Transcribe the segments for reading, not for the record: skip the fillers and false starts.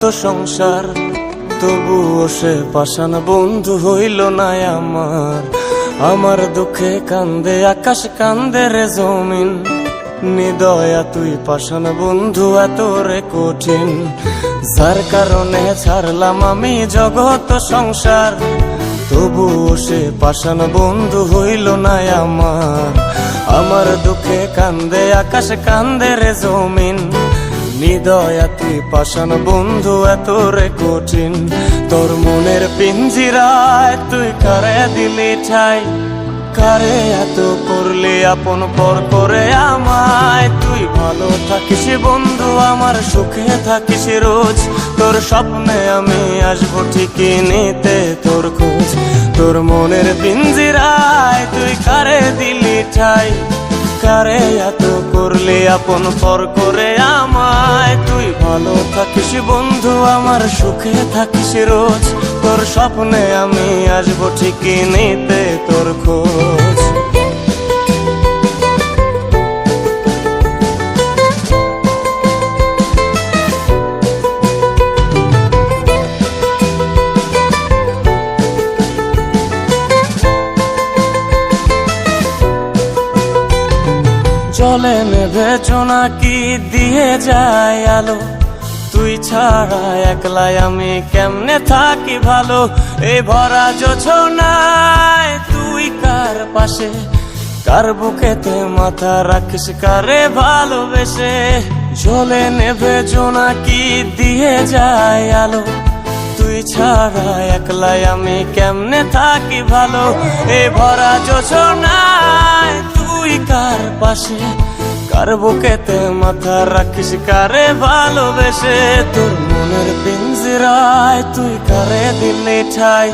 তো সংসার তবুও সে পাষাণ বন্ধু হইল না আমার দুঃখে কান্দে আকাশ কান্দে রে জমিন। নিদয়া তুই পাষাণ বন্ধু এত রে কঠিন, যার কারণে ছাড়লাম আমি জগৎ সংসার, তবুও সে পাষাণ বন্ধু হইল না আমার দুঃখে কান্দে আকাশ কান্দে রে জমিন। নিদয়া তুই পাষাণ বন্ধু এত রে কঠিন, তোর মনের পিঞ্জিরায় তুই কারে দিলি ঠাই, কারে এত করলি আপন পর করে আমায়। তুই ভালো থাকিস বন্ধু আমার সুখে থাকিস রোজ, তোর স্বপ্নে আমি আসবো ঠিকই নিতে তোর খোঁজ। তোর মনের পিঞ্জিরায় তুই কারে দিলি ঠাই, কারে এত করলি আপন পর করে আমায়। তুই ভালো থাকিস বন্ধু আমার সুখে থাকিস রোজ, তোর স্বপ্নে আমি আসবো ঠিকই নিতে তোর খোঁজ। জলে নেভে জোনাকি দিয়ে যায় আলো, তুই ছাড়া একলাই আমি কেমনে থাকি ভালো। এই ভরা জোছনায় তুই কার পাশে, কার বুকেতে মাথা রাখিস কারে ভালোবেসে। জলে নেভে জোনাকি দিয়ে যায় আলো, তুই ছাড়া একলাই আমি কেমনে থাকি ভালো। এই ভরা জোছনায় তুই কার পাশে, কার বুকেতে মাথা রাখিস কারে ভালোবেসে। তোর মনের পিঞ্জিরায় তুই কারে দিলি ঠাই,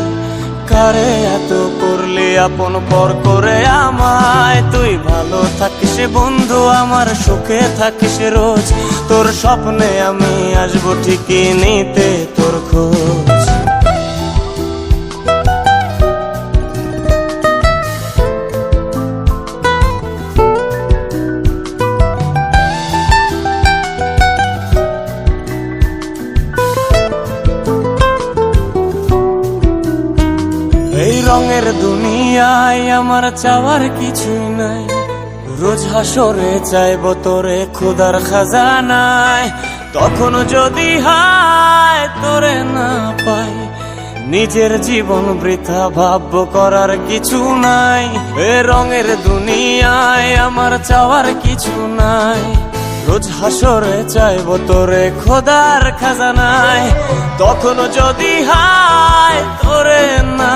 কারে এত করলি আপন পর করে আমায়। তুই ভালো থাকিস বন্ধু আমার সুখে থাকিস রোজ, তোর স্বপ্নে আমি আসবো ঠিকই নিতে তোর খোঁজ। এই রঙের দুনিয়ায় আমার চাওয়ার কিছুই নাই, রোজ হাসরে চাইবো তোরে খোদার খাজানায়। তখন যদি হায় তোরে না পাই, নিজের জীবন বৃথা ভাববো করার কিছু নাই। এ রঙের দুনিয়ায় আমার চাওয়ার কিছু নাই, রোজ হাসরে চাইবো তোরে খোদার খাজানায়। তখন যদি হায় তোরে না